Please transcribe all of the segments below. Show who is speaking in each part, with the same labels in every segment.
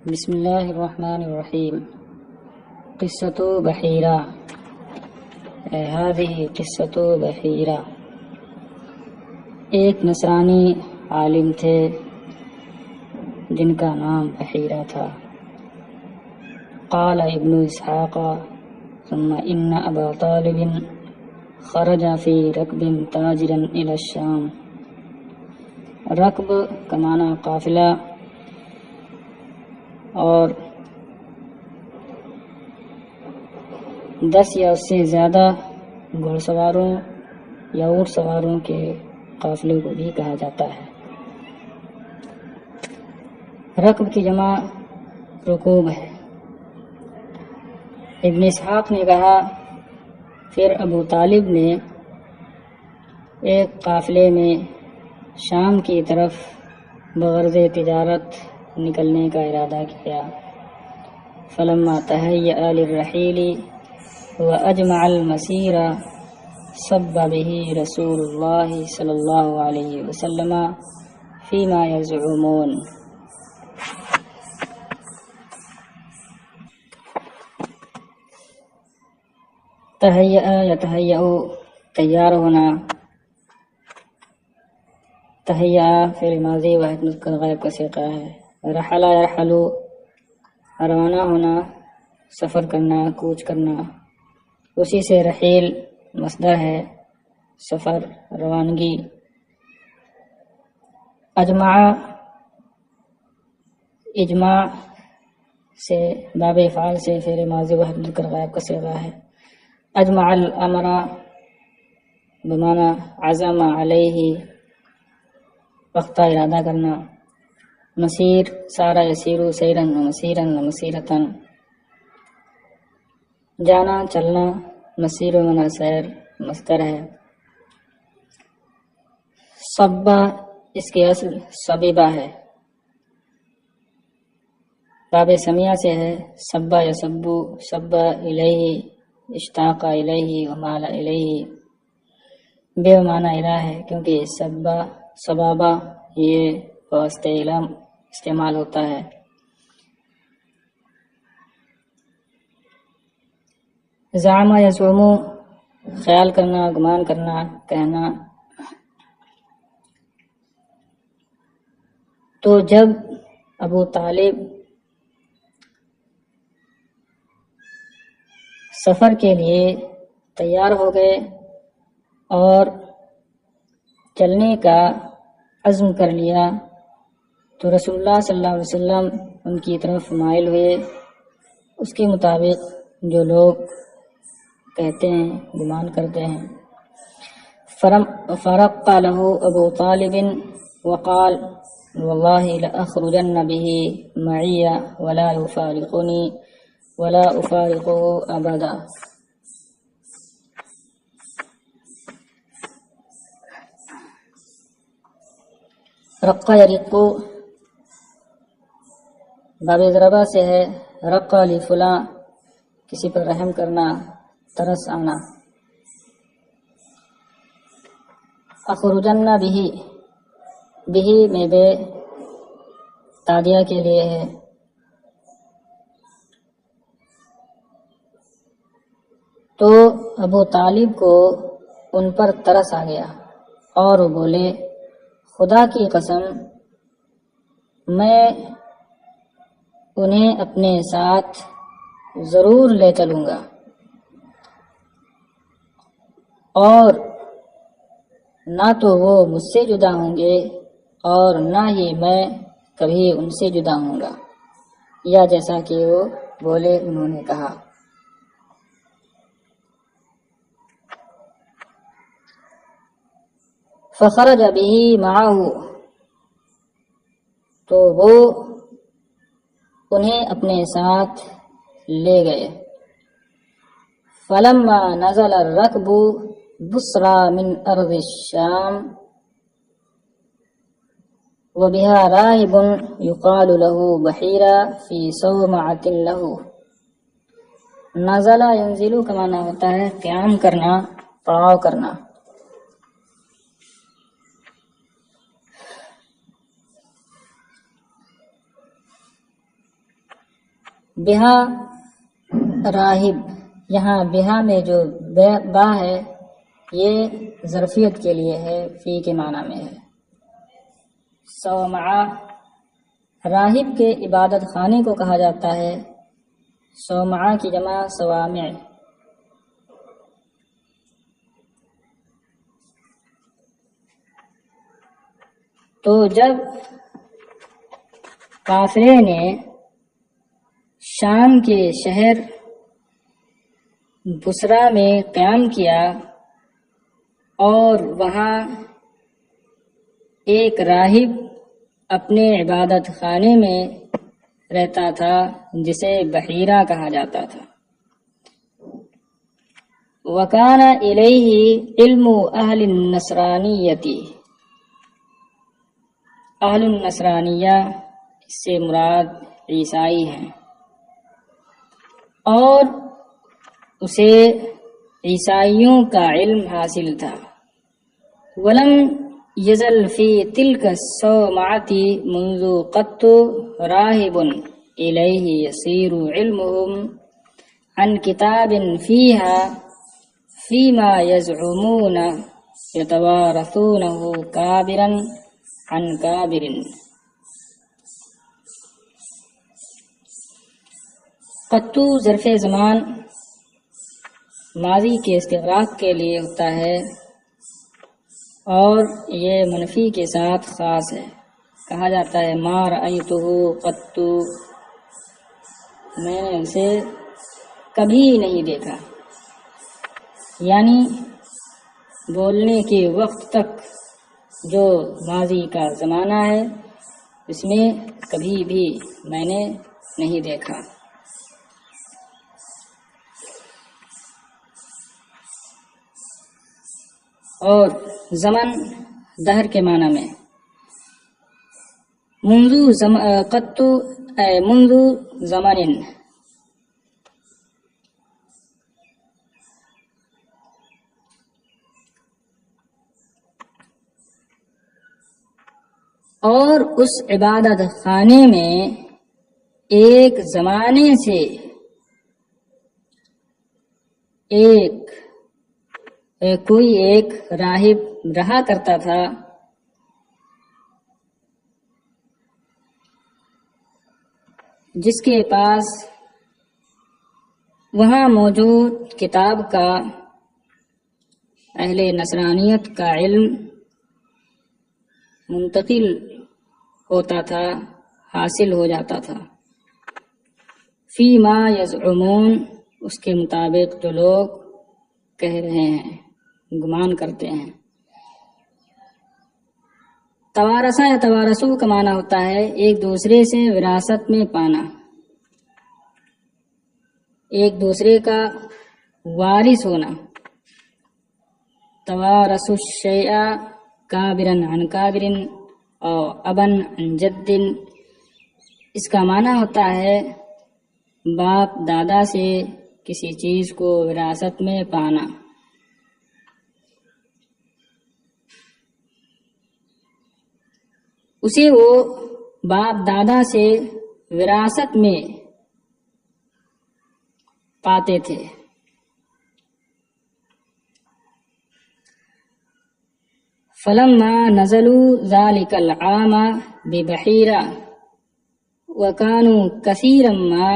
Speaker 1: بسم اللہ الرحمن الرحیم۔ قصۃ بحیرہ، هذه قصۃ بحیرہ۔ ایک نصرانی عالم تھے جن کا نام بحیرہ تھا۔ قال ابن اسحاق ثم ان ابا طالب خرج فی رکب تاجرا الى الشام۔ رکب کا معنی قافلہ، اور 10 یا اس سے زیادہ گھوڑ سواروں یا اونٹ سواروں کے قافلے کو بھی کہا جاتا ہے۔ رکب کی جمع رکوب ہے۔ ابن اسحاق نے کہا پھر ابو طالب نے ایک قافلے میں شام کی طرف بغرض تجارت نکلنے کا ارادہ کیا۔ فلما تہیأ للرحیل واجمع المسیر صب به رسول اللہ صلی اللہ علیہ وسلم فیما یزعمون۔ تہیأ یتہیأ تیار ہونا، تہیأ فعل ماضی واحد مذکر غائب کا صیغہ ہے۔ رحل یرحل روانہ ہونا، سفر کرنا، کوچ کرنا، اسی سے رحیل مصدر ہے، سفر، روانگی۔ اجمع، اجماع سے باب افعال سے فعل ماضی واحد مذکر غائب کا صیغہ ہے۔ اجمع الامر بمعنی عزم علیہ، پختہ ارادہ کرنا۔ مسیر، سارا یسیر سیرن و مسیرن و مسیرتن، جانا، چلنا۔ مسیر و منا سیر مصدر ہے۔ صبا، اس کی اصل صبیبہ ہے، باب سمیہ سے ہے۔ صبا یصبو، صبا الیہ، اشتاق الیہ و مال الیہ، بے معنی الہ ہے کیونکہ صبا صبابہ یہ واسطہ علم استعمال ہوتا ہے۔ زعم یزعم، خیال کرنا، گمان کرنا، کہنا۔ تو جب ابو طالب سفر کے لیے تیار ہو گئے اور چلنے کا عزم کر لیا تو رسول اللہ صلی اللہ علیہ وسلم ان کی طرف مائل ہوئے۔ اس کے مطابق جو لوگ کہتے ہیں، گمان کرتے ہیں۔ فرق له ابو طالب وقال واللہ لأخرجن به معی ولا يفارقنی ولا افارقه ابدا۔ رق یرق باب ضربہ سے ہے۔ رق لفلاں، کسی پر رحم کرنا، ترس آنا۔ اخرجن بھی، بھی میں بے تادیہ کے لیے ہے۔ تو ابو طالب کو ان پر ترس آ گیا اور وہ بولے خدا کی قسم میں انہیں اپنے ساتھ ضرور لے چلوں گا، اور نہ تو وہ مجھ سے جدا ہوں گے اور نہ ہی میں کبھی ان سے جدا ہوں گا، یا جیسا کہ وہ بولے انہوں نے کہا۔ فخرج به معه، تو وہ انہیں اپنے ساتھ لے گئے۔ فلما نزل الركب بصرى من ارض الشام وبها راهب يقال له بحيرة في صومعة له۔ نزل ينزل کا معنی ہوتا ہے قیام کرنا، پڑاؤ کرنا۔ بہا راہب، یہاں بہا میں جو با ہے یہ ظرفیت کے لیے ہے، فی کے معنی میں ہے۔ صومعہ، راہب کے عبادت خانے کو کہا جاتا ہے، صومعہ کی جمع صوامع۔ تو جب کافرے نے شام کے شہر بصرہ میں قیام کیا اور وہاں ایک راہب اپنے عبادت خانے میں رہتا تھا جسے بحیرہ کہا جاتا تھا، وکان الیہ علم اہل النصرانیتی، اہل النصرانیہ اس سے مراد عیسائی ہیں، اور اسے عیسائیوں کا علم حاصل تھا۔ ولم یزل فی تلک الصومعۃ منذ قط راہب الیہ یسیر علمهم عن کتاب فیما یزعمون یتوارثونہ کابرا عن کابر۔ قطو ظرف زمان ماضی کے استغراق کے لیے ہوتا ہے اور یہ منفی کے ساتھ خاص ہے، کہا جاتا ہے ما رأیتہ قطو، میں نے اسے کبھی نہیں دیکھا، یعنی بولنے کے وقت تک جو ماضی کا زمانہ ہے اس میں کبھی بھی میں نے نہیں دیکھا۔ اور زمن دہر کے معنی میں منذ زمن، اور اس عبادت خانے میں ایک زمانے سے کوئی ایک راہب رہا کرتا تھا، جس کے پاس وہاں موجود کتاب کا، اہل نصرانیت کا علم منتقل ہوتا تھا، حاصل ہو جاتا تھا، فی ما یزعمون، اس کے مطابق جو لوگ کہہ رہے ہیں، گمان کرتے ہیں۔ توارثہ یا توارثو کا معنی ہوتا ہے ایک دوسرے سے وراثت میں پانا، ایک دوسرے کا وارث ہونا۔ توارث الشیء کابرا عن کابر او ابن عن جد، اس کا معنی ہوتا ہے باپ دادا سے کسی چیز کو وراثت میں پانا۔ اسے وہ باپ دادا سے وراثت میں پاتے تھے۔ فلما نزلوا ذلك العام ببحیرہ وكانوا كثيرا ما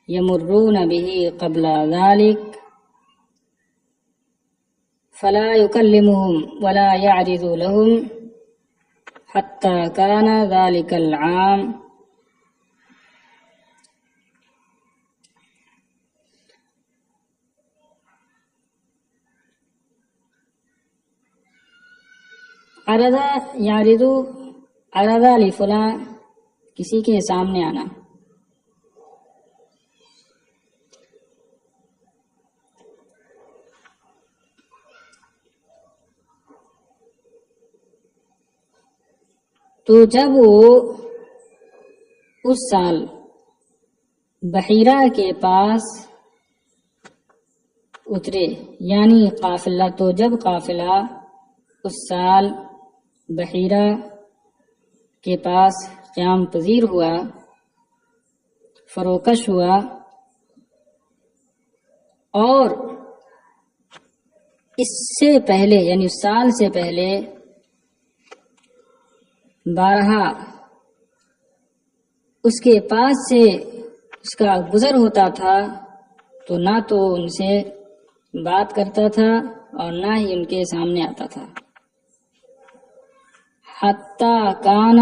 Speaker 1: يمرون به قبل ذلك فلا يكلمهم ولا يعرض لهم حتى كان ذلك العام عرض لفلاں، کسی کے سامنے آنا۔ تو جب وہ اس سال بحیرہ کے پاس اترے، یعنی قافلہ، تو جب قافلہ اس سال بحیرہ کے پاس قیام پذیر ہوا، فروکش ہوا، اور اس سے پہلے یعنی سال سے پہلے بارہا اس کے پاس سے اس کا گزر ہوتا تھا تو نہ تو ان سے بات کرتا تھا اور نہ ہی ان کے سامنے آتا تھا. حتی کان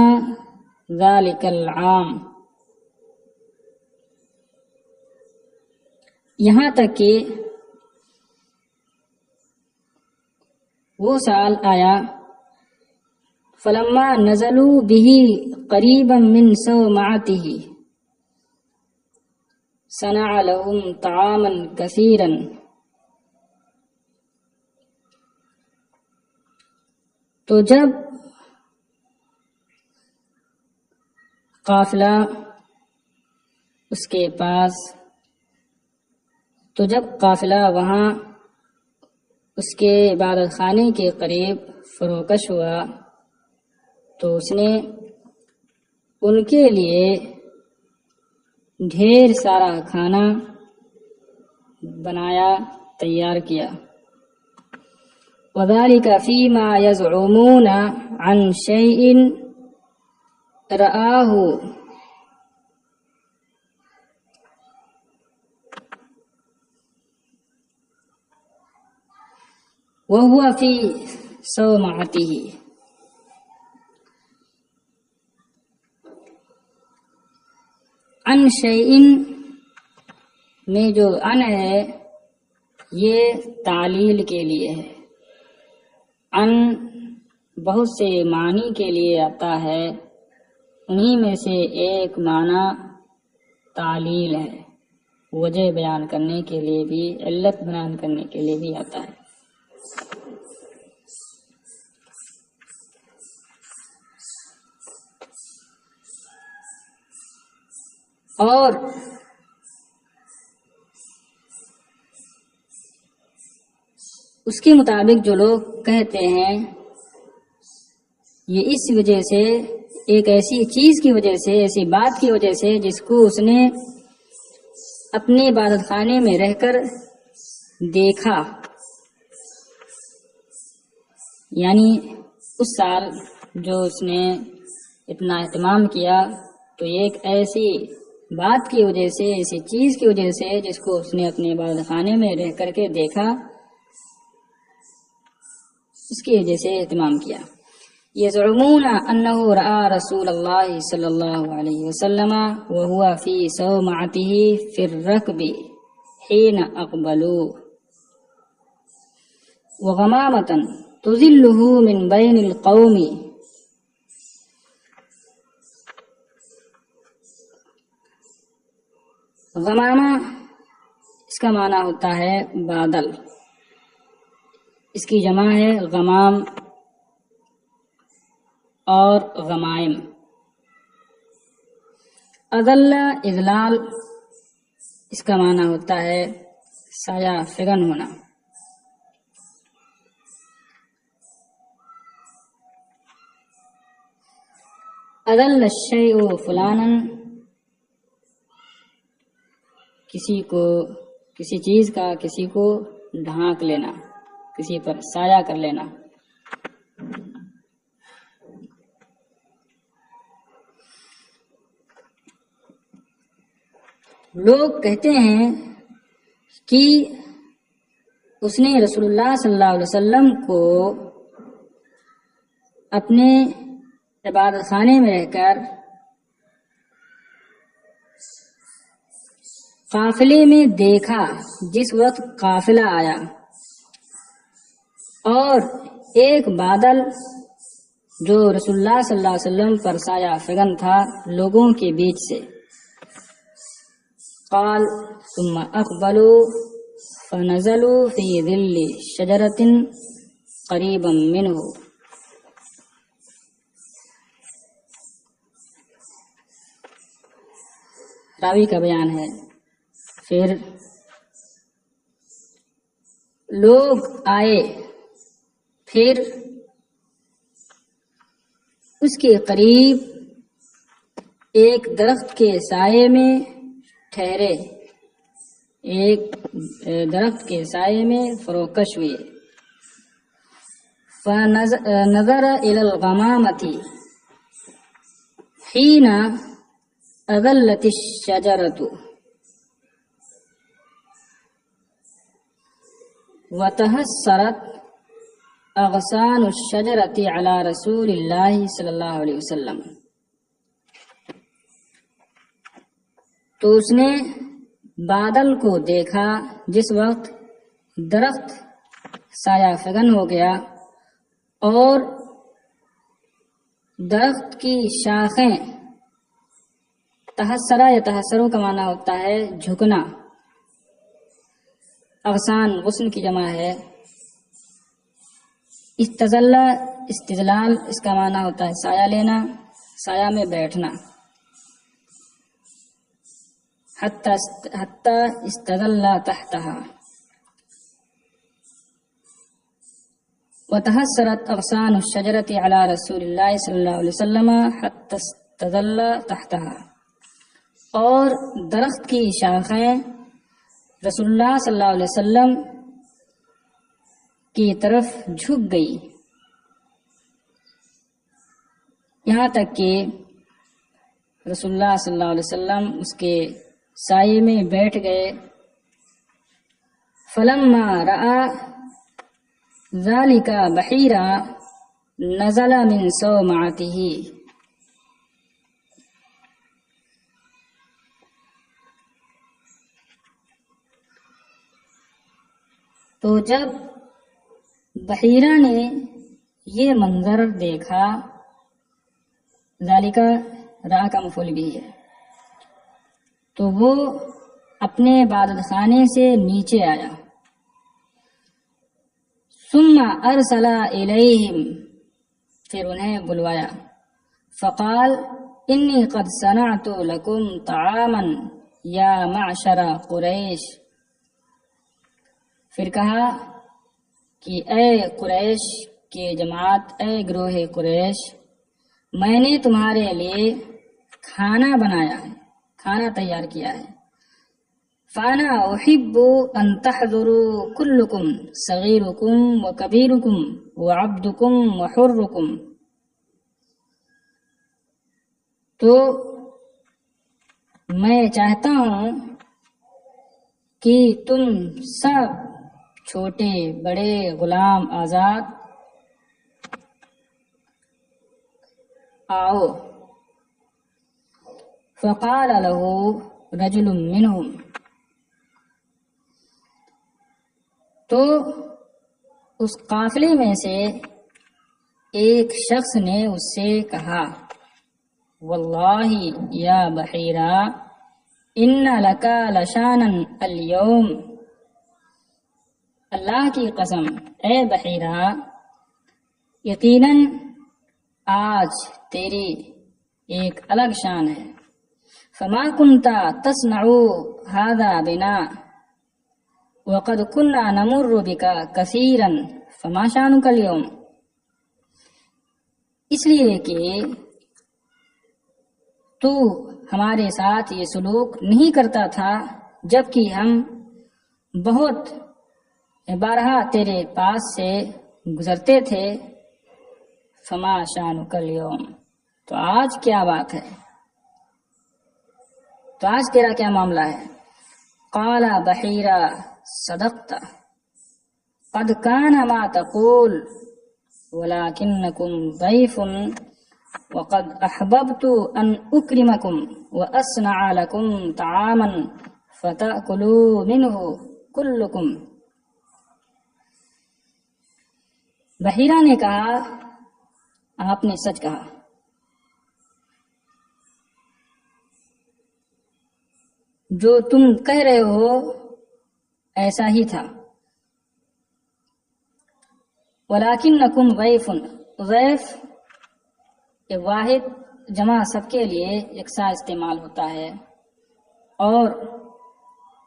Speaker 1: ذالک العام، یہاں تک کہ وہ سال آیا. فلما نزلوا به قریبا من صومعته صنع لهم طعاما كثيرا، تو جب قافلہ اس کے پاس وہاں اس کے عبادت خانے کے قریب فروکش ہوا تو اس نے ان کے لیے ڈھیر سارا کھانا بنایا، تیار کیا. وَذَلِكَ فِيمَا يَزْعُمُونَ عَنْ شَيْءٍ رَآهُ، وَهُوَ فِي صَوْمَعَتِهِ. ان شیئن میں جو ان ہے یہ تعلیل کے لیے ہے. ان بہت سے معنی کے لیے آتا ہے، انہی میں سے ایک معنی تعلیل ہے، وجہ بیان کرنے کے لیے بھی، علت بیان کرنے کے لیے بھی آتا ہے. اور اس کے مطابق جو لوگ کہتے ہیں یہ اس وجہ سے، ایک ایسی چیز کی وجہ سے، ایسی بات کی وجہ سے جس کو اس نے اپنے عبادت خانے میں رہ کر دیکھا، یعنی اس سال جو اس نے اتنا اہتمام کیا تو یہ ایک ایسی بات کی وجہ سے، ایسی چیز کی وجہ سے جس کو اس نے اپنے عبادت خانے میں رہ کر کے دیکھا، اس کی وجہ سے اہتمام کیا. یزعمون انہ رأى رسول اللہ صلی اللہ علیہ وسلم وهو فی صومعته فی الرکب حین اقبلوا وغمامة تظلہ من بین القوم. غمامہ اس کا معنی ہوتا ہے بادل، اس کی جمع ہے غمام اور غمائم. اضل اضلال اس کا معنی ہوتا ہے سایہ فگن ہونا. اضل الشیء فلانا، کسی چیز کا کسی کو ڈھانک لینا، کسی پر سایہ کر لینا. لوگ کہتے ہیں کہ اس نے رسول اللہ صلی اللہ علیہ وسلم کو اپنے عبادت خانے میں رہ کر قافلے میں دیکھا، جس وقت قافلہ آیا اور ایک بادل جو رسول اللہ صلی اللہ علیہ وسلم پر سایہ فگن تھا لوگوں کے بیچ سے. قال ثم اقبلوا فنزلوا في ظل شجرة قريبا منه. راوی کا بیان ہے، پھر لوگ آئے، پھر اس کے قریب ایک درخت کے سائے میں ٹھہرے ایک درخت کے سائے میں فروکش ہوئے. فنظر إلى الغمامة حين أظلت الشجرة وتحسرت أغصان الشجرة على رسول الله صلی اللہ علیہ وسلم. تو اس نے بادل کو دیکھا جس وقت درخت سایہ فگن ہو گیا اور درخت کی شاخیں تحسرا یا تحسروں کا معنی ہوتا ہے جھکنا. اغصان غصن کی جمع ہے. استظلال اس کا معنی ہوتا ہے سایہ لینا، سایہ میں بیٹھنا. حتی استظل تحتها. وتحسرت اغصان الشجرة على رسول اللہ صلی اللہ علیہ وسلم حتی استظل تحتها. اور درخت کی شاخیں رسول اللہ صلی اللہ علیہ وسلم کی طرف جھک گئی یہاں تک کہ رسول اللہ صلی اللہ علیہ وسلم اس کے سائے میں بیٹھ گئے. فلما رأى ذلك بحیرا نزل من صومعته. تو جب بحیرہ نے یہ منظر دیکھا، ذالکہ را کا مفعول بھی ہے، تو وہ اپنے عبادت خانے سے نیچے آیا. ثم ارسل الیہم، پھر انہیں بلوایا. فقال انی قد صنعت لکم طعاما یا معشر قریش. پھر کہا کہ اے قریش کے جماعت، اے گروہ قریش، میں نے تمہارے لیے کھانا بنایا ہے، کھانا تیار کیا ہے. فانا احب ان تحضروا كلكم صغيركم وكبيركم وعبدكم وحركم. تو میں چاہتا ہوں کہ تم سب چھوٹے بڑے غلام آزاد آؤ. فقال له رجل منهم. تو اس قافلے میں سے ایک شخص نے اس سے کہا، واللہ یا بحیرہ ان لکا لشانا اليوم. اللہ کی قسم اے بحیرہ، یقیناً آج تیری ایک الگ شان ہے. فما كنت تصنع هذا بنا وقد كنا نمر بك كثيرا فما شانك اليوم. اس لیے کہ تو ہمارے ساتھ یہ سلوک نہیں کرتا تھا جبکہ ہم بہت بارہا تیرے پاس سے گزرتے تھے. فما شانک اليوم، تو آج کیا بات ہے، تو آج تیرا کیا معاملہ ہے. قال بحیرہ صدقت قد كان ما تقول ولكنكم ضيف وقد احببت ان اكرمكم واصنع لكم طعاما فتاكلوا منه كلكم. بحیرہ نے کہا، آپ نے سچ کہا، جو تم کہہ رہے ہو ایسا ہی تھا. وَلَكِنَّكُمْ ضَيْفٌ، ضیف یہ واحد جمع سب کے لیے یکساں استعمال ہوتا ہے، اور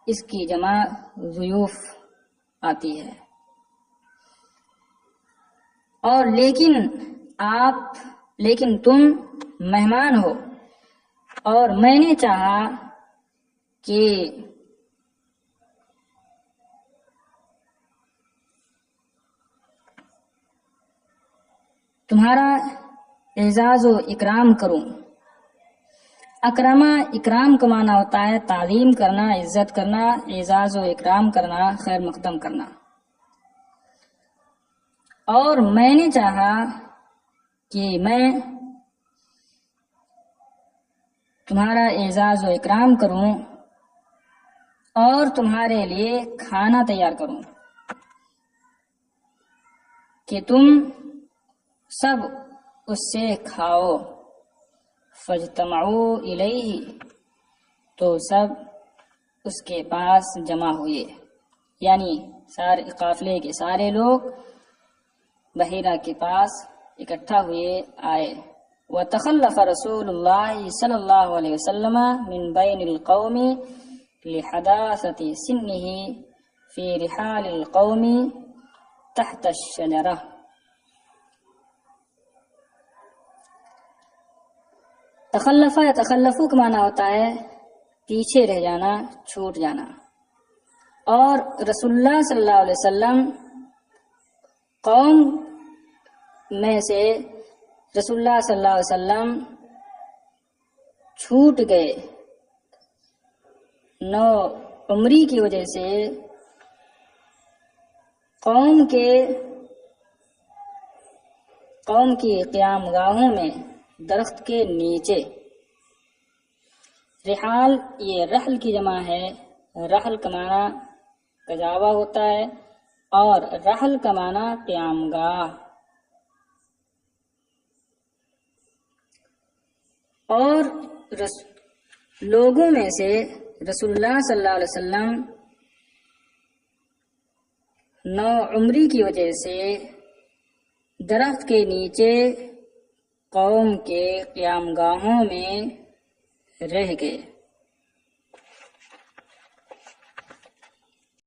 Speaker 1: اس کی جمع ضیوف آتی ہے. اور لیکن تم مہمان ہو، اور میں نے چاہا کہ تمہارا اعزاز و اکرام کروں۔ اکرما اکرام کا معنی ہوتا ہے تعظیم کرنا، عزت کرنا، اعزاز و اکرام کرنا، خیر مقدم کرنا۔ اور میں نے چاہا کہ میں تمہارا اعزاز و اکرام کروں اور تمہارے لیے کھانا تیار کروں کہ تم سب اس سے کھاؤ۔ فاجتمعوا الیہ، تو سب اس کے پاس جمع ہوئے، یعنی سارے قافلے کے سارے لوگ بحیرہ کے پاس اکٹھا ہوئے آئے۔ وتخلف رسول اللہ صلی اللہ علیہ وسلم من بین القوم لحداثۃ سنہ فی رحال القوم تحت الشجرہ۔ تخلفہ یا تخلفو کا معنی ہوتا ہے پیچھے رہ جانا، چھوٹ جانا۔ اور رسول اللہ صلی اللہ علیہ وسلم قوم میں سے رسول اللہ صلی اللہ علیہ وسلم چھوٹ گئے، نو عمری کی وجہ سے قوم کی قیام گاہوں میں درخت کے نیچے۔ رحال یہ رحل کی جمع ہے، رحل کا معنی کجاوا ہوتا ہے اور رحل کا معنی قیام گاہ۔ اور لوگوں میں سے رسول اللہ صلی اللہ علیہ وسلم نو عمری کی وجہ سے درخت کے نیچے قوم کے قیام گاہوں میں رہ گئے۔